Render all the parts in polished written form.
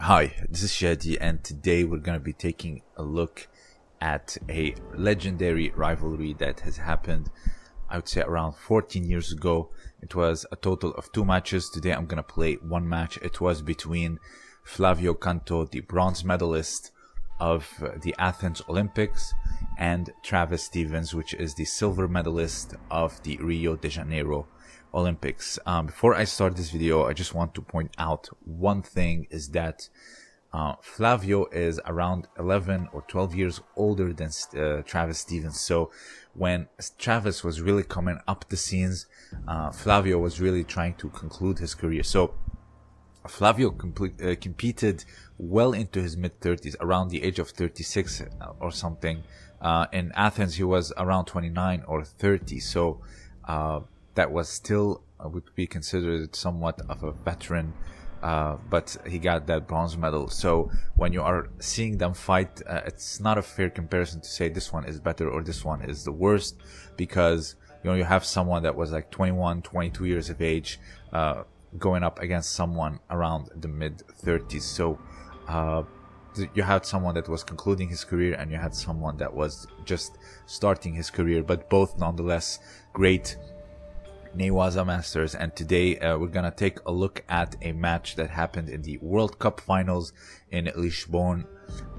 Hi, this is Shadi, and today we're going to be taking a look at a legendary rivalry that has happened, I would say, around 14 years ago. It was a total of 2 matches. Today I'm going to play one match. It was between Flavio Canto, the bronze medalist of the Athens Olympics, and Travis Stevens, which is the silver medalist of the Rio de Janeiro Olympics. Before I start this video, I just want to point out one thing is that Flavio is around 11 or 12 years older than Travis Stevens. So when Travis was really coming up the scenes, Flavio was really trying to conclude his career. So Flavio competed well into his mid-30s, around the age of 36 or something. In Athens, he was around 29 or 30. So that was still would be considered somewhat of a veteran, but he got that bronze medal. So when you are seeing them fight, it's not a fair comparison to say this one is better or this one is the worst, because you have someone that was like 21, 22 years of age going up against someone around the mid-30s. So you had someone that was concluding his career and you had someone that was just starting his career, but both nonetheless great Ne Waza masters. And today we're gonna take a look at a match that happened in the World Cup finals in Lisbon,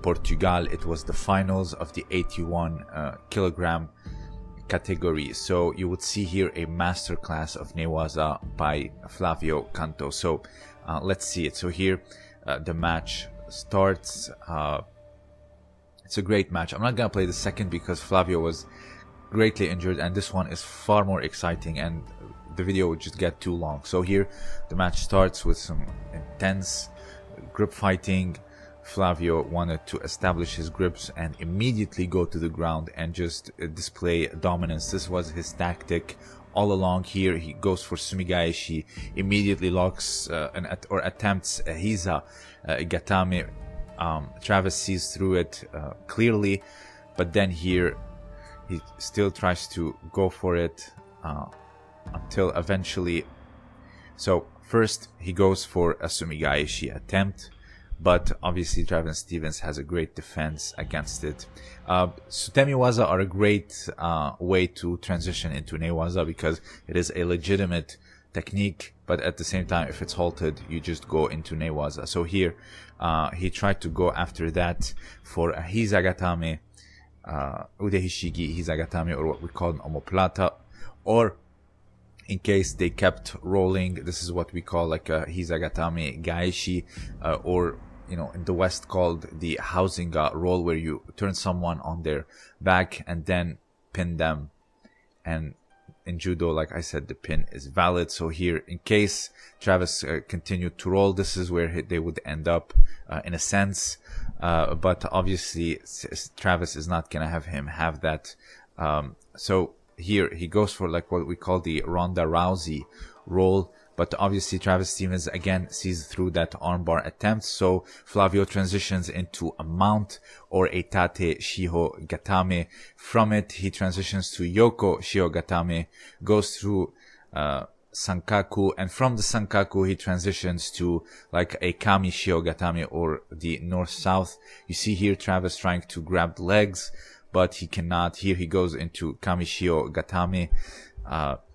Portugal. It was the finals of the 81 kilogram category. So you would see here a masterclass of Ne Waza by Flavio Canto. So let's see it. So here the match starts. It's a great match. I'm not gonna play the second because Flavio was greatly injured, and this one is far more exciting and the video would just get too long. So here the match starts with some intense grip fighting. Flavio wanted to establish his grips and immediately go to the ground and just display dominance. This was his tactic all along. Here he goes for sumigaeshi, immediately locks or attempts a hiza gatame. Travis sees through it clearly, but then here he still tries to go for it until eventually. So first he goes for a sumigaeshi attempt, but obviously Travis Stevens has a great defense against it. Sutemi waza are a great way to transition into Ne Waza because it is a legitimate technique, but at the same time, if it's halted, you just go into Ne Waza. So here he tried to go after that for a hizagatame, udehishigi hizagatame, or what we call an omoplata, or in case they kept rolling, this is what we call like a hizagatame gaeshi, or in the West called the hausinga roll, where you turn someone on their back and then pin them. And in judo, like I said, the pin is valid. So here, in case Travis continued to roll, this is where they would end up in a sense. But obviously Travis is not gonna have him have that. So here he goes for like what we call the Ronda Rousey roll, but obviously Travis Stevens again sees through that armbar attempt. So Flavio transitions into a mount or a tate shiho gatame. From it he transitions to yoko shiho gatame, goes through sankaku, and from the sankaku he transitions to like a kami shiho gatame, or the north-south. You see here Travis trying to grab the legs, but he cannot. Here he goes into kamishio gatame.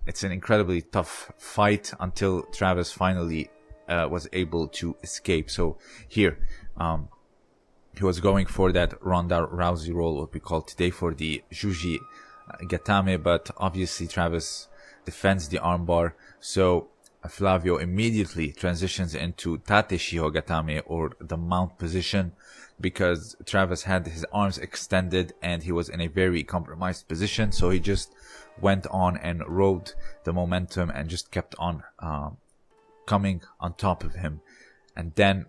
It's an incredibly tough fight until Travis finally was able to escape. So here he was going for that Ronda Rousey roll, what we call today for the juji gatame, but obviously Travis defends the armbar. So Flavio immediately transitions into tate shiho gatame, or the mount position, because Travis had his arms extended and he was in a very compromised position. So he just went on and rode the momentum and just kept on coming on top of him. And then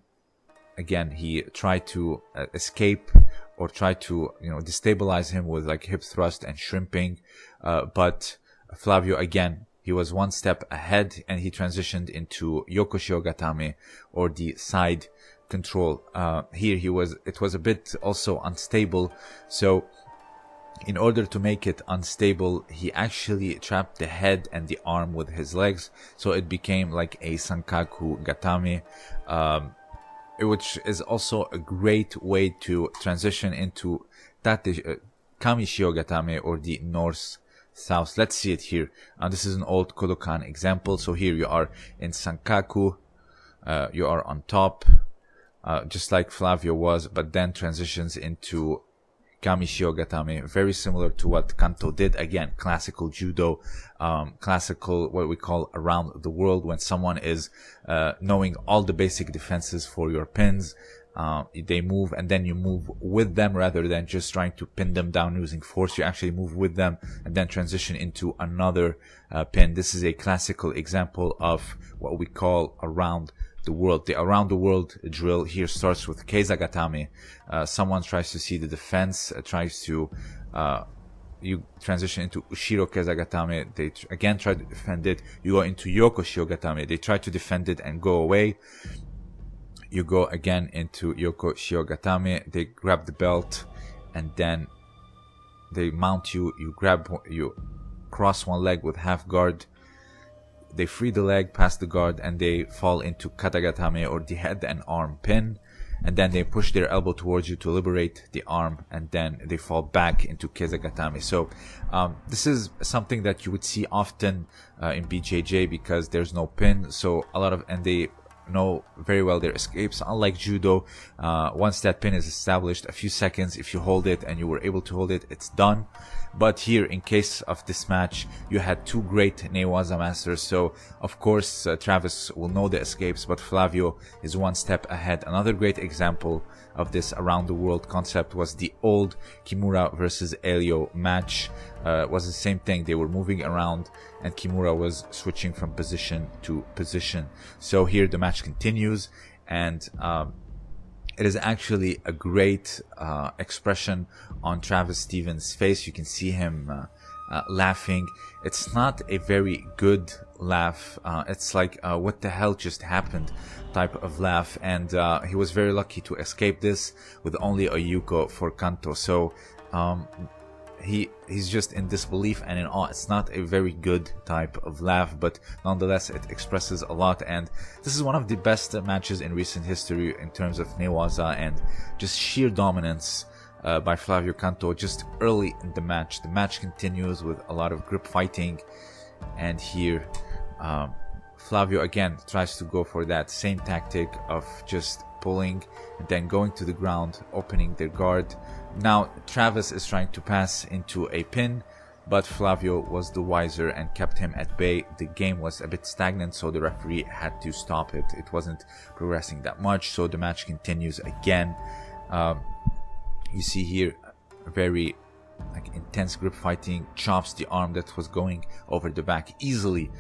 again he tried to escape or try to destabilize him with like hip thrust and shrimping, but Flavio again, he was one step ahead and he transitioned into yokoshio gatame, or the side control. Here it was a bit also unstable, so in order to make it unstable, he actually trapped the head and the arm with his legs, so it became like a sankaku gatame. which is also a great way to transition into Kami Shiogatame, or the North South. Let's see it here. This is an old Kodokan example. So here you are in Sankaku, you are on top, just like Flavio was, but then transitions into Kami Shiogatame, very similar to what Canto did. Again, classical judo, classical what we call around the world, when someone is knowing all the basic defenses for your pins. They move and then you move with them rather than just trying to pin them down using force. You actually move with them and then transition into another pin. This is a classical example of what we call around the world. The around the world drill here starts with Keizagatame. Someone tries to see the defense, tries to you transition into Ushiro Keizagatame. They again try to defend it. You go into Yoko Shiogatame. They try to defend it and go away. You go again into Yoko Shiogatame. They grab the belt and then they mount you. You cross one leg with half guard. They free the leg past the guard and they fall into Katagatame, or the head and arm pin. And then they push their elbow towards you to liberate the arm, and then they fall back into Keizagatame. So this is something that you would see often in BJJ because there's no pin. So and they know very well their escapes. Unlike judo, once that pin is established, a few seconds, if you hold it and you were able to hold it, it's done. But here, in case of this match, you had two great Ne Waza masters, so of course Travis will know the escapes, but Flavio is one step ahead. Another great example of this around the world concept was the old Kimura versus Elio match. It was the same thing. They were moving around and Kimura was switching from position to position. So here the match continues, and it is actually a great expression on Travis Stevens' face. You can see him laughing. It's not a very good laugh. It's like, what the hell just happened type of laugh. And he was very lucky to escape this with only a Yuko for Canto. So he's just in disbelief and in awe. It's not a very good type of laugh, but nonetheless it expresses a lot. And this is one of the best matches in recent history in terms of Newaza and just sheer dominance by Flavio Canto just early in the match. The match continues with a lot of grip fighting, and here Flavio again tries to go for that same tactic of just pulling and then going to the ground, opening their guard. Now Travis is trying to pass into a pin, but Flavio was the wiser and kept him at bay. The game was a bit stagnant, so the referee had to stop it. It wasn't progressing that much, so the match continues again. You see here very intense grip fighting, chops the arm that was going over the back easily.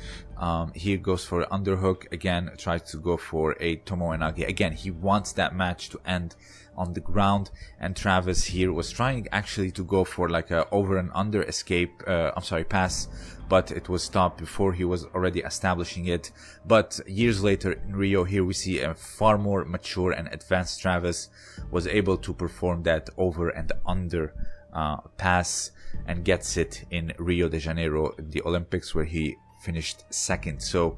Here goes for underhook, again tries to go for a Tomoe-nage. Again, he wants that match to end on the ground, and Travis here was trying actually to go for like a over and under escape, pass, but it was stopped before he was already establishing it. But years later in Rio, here we see a far more mature and advanced Travis was able to perform that over and under pass and gets it in Rio de Janeiro, the Olympics, where he finished second. So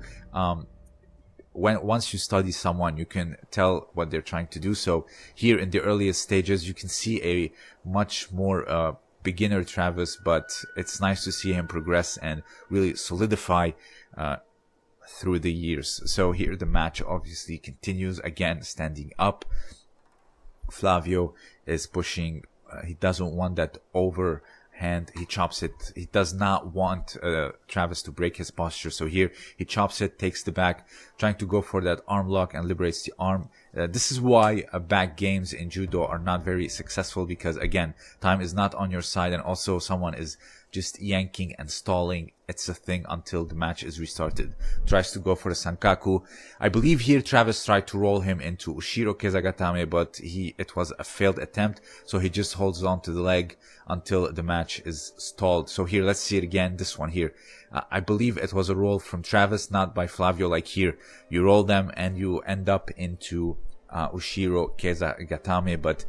once you study someone, you can tell what they're trying to do. So here in the earliest stages, you can see a much more beginner Travis, but it's nice to see him progress and really solidify through the years. So here the match obviously continues, again standing up. Flavio is pushing. He doesn't want that overhand. He chops it. He does not want Travis to break his posture. So here he chops it, takes the back, trying to go for that arm lock and liberates the arm. This is why back games in judo are not very successful, because again, time is not on your side, and also someone is just yanking and stalling. It's a thing until the match is restarted. Tries to go for the sankaku. I believe here Travis tried to roll him into Ushiro Keizagatame, but it was a failed attempt, so he just holds on to the leg until the match is stalled. So here, let's see it again. This one here, I believe it was a roll from Travis, not by Flavio. Like here, you roll them and you end up into Ushiro Keizagatame, but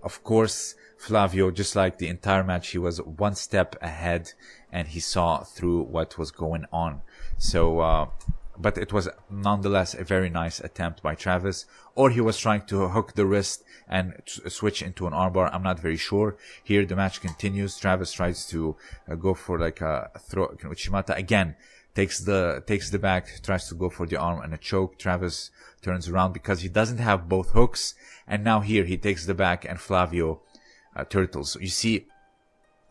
of course Flavio, just like the entire match, he was one step ahead and he saw through what was going on. So but it was nonetheless a very nice attempt by Travis. Or he was trying to hook the wrist and switch into an armbar. I'm not very sure. Here the match continues. Travis tries to go for like a throw. Uchimata again takes the back, tries to go for the arm and a choke. Travis turns around because he doesn't have both hooks. And now here he takes the back and Flavio turtles. You see,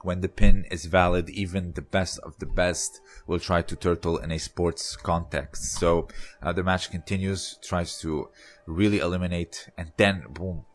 when the pin is valid, even the best of the best will try to turtle in a sports context. So the match continues, tries to really eliminate, and then boom,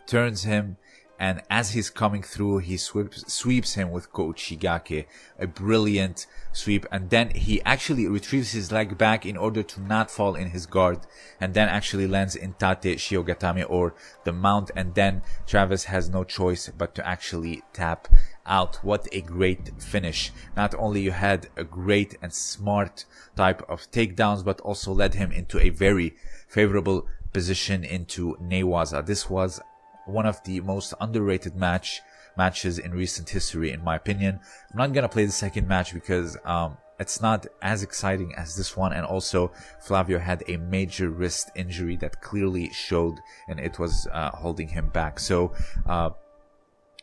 turns him. And as he's coming through, he sweeps him with Kouchigake, a brilliant sweep. And then he actually retrieves his leg back in order to not fall in his guard. And then actually lands in Tate Shiogatame, or the mount. And then Travis has no choice but to actually tap out. What a great finish. Not only you had a great and smart type of takedowns, but also led him into a very favorable position into Ne Waza. This was one of the most underrated matches in recent history, in my opinion. I'm not gonna play the second match because it's not as exciting as this one, and also Flavio had a major wrist injury that clearly showed, and it was holding him back. So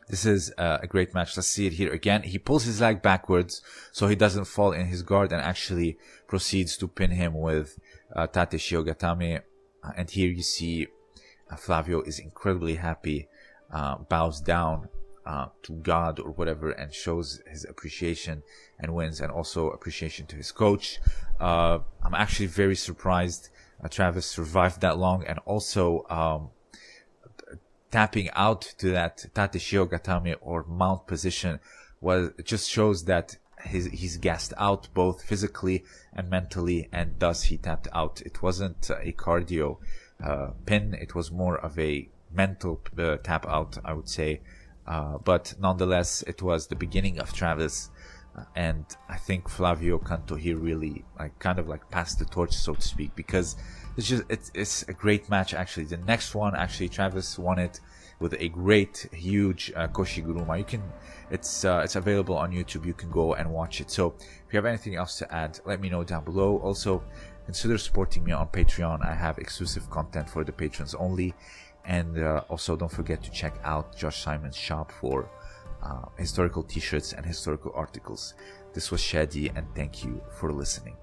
this is a great match. Let's see it here again. He pulls his leg backwards so he doesn't fall in his guard, and actually proceeds to pin him with Tate Shiogatame. And here you see Flavio is incredibly happy, bows down to God or whatever, and shows his appreciation and wins, and also appreciation to his coach. I'm actually very surprised Travis survived that long, and also tapping out to that Tate Shiogatame or mount position it just shows that he's gassed out both physically and mentally, and thus he tapped out. It wasn't a cardio pin, it was more of a mental tap out, I would say. But nonetheless, it was the beginning of Travis, and I think Flavio Canto here really kind of passed the torch, so to speak, because it's a great match. Actually, the next one, actually Travis won it with a great huge Koshiguruma. It's available on YouTube. You can go and watch it. So if you have anything else to add, let me know down below. Also, consider supporting me on Patreon. I have exclusive content for the patrons only. And also don't forget to check out Josh Simon's shop for historical t-shirts and historical articles. This was Shadi, and thank you for listening.